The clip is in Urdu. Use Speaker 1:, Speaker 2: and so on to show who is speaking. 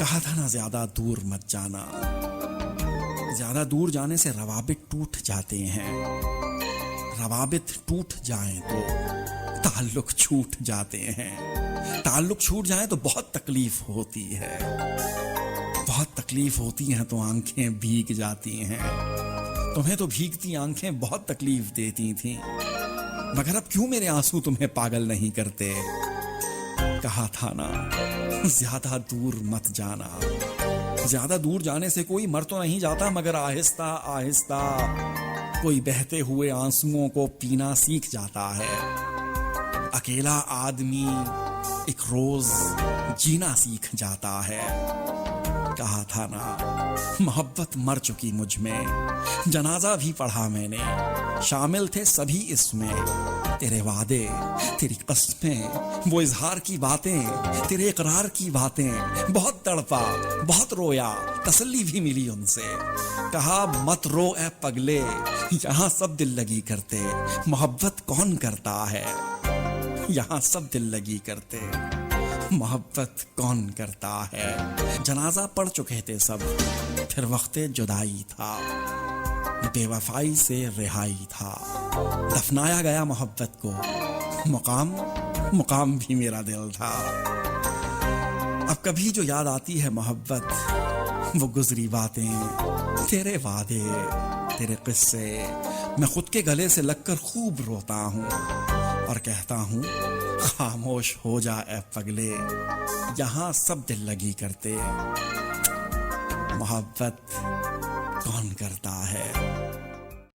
Speaker 1: کہا تھا نا زیادہ دور مت جانا، زیادہ دور جانے سے روابط ٹوٹ جاتے ہیں، روابط ٹوٹ جائیں تو تعلق چھوٹ جاتے ہیں، تعلق چھوٹ جائیں تو بہت تکلیف ہوتی ہے، بہت تکلیف ہوتی ہے تو آنکھیں بھیگ جاتی ہیں۔ تمہیں تو بھیگتی آنکھیں بہت تکلیف دیتی تھیں، مگر اب کیوں میرے آنسو تمہیں پاگل نہیں کرتے؟ کہا تھا نا زیادہ دور مت جانا، زیادہ دور جانے سے کوئی مر تو نہیں جاتا، مگر آہستہ آہستہ کوئی بہتے ہوئے آنسوؤں کو پینا سیکھ جاتا ہے۔ اکیلا آدمی ایک روز جینا سیکھ جاتا ہے۔ کہا تھا نا محبت مر چکی مجھ میں، جنازہ بھی پڑھا میں نے، شامل تھے سبھی اس میں، تیرے وعدے، تیری قسمیں، وہ اظہار کی باتیں، تیرے اقرار کی باتیں، بہت تڑپا، بہت رویا، تسلی بھی ملی ان سے۔ کہا مت رو اے پگلے، یہاں سب دل لگی کرتے، محبت کون کرتا ہے؟ یہاں سب دل لگی کرتے، محبت کون کرتا ہے؟ جنازہ پڑھ چکے تھے سب، پھر وقت جدائی تھا، بے وفائی سے رہائی تھا، دفنایا گیا محبت کو، مقام بھی میرا دل تھا۔ اب کبھی جو یاد آتی ہے محبت، وہ گزری باتیں، تیرے وعدے، تیرے قصے، میں خود کے گلے سے لگ کر خوب روتا ہوں اور کہتا ہوں خاموش ہو جا اے پگلے، یہاں سب دل لگی کرتے، محبت کون کرتا ہے؟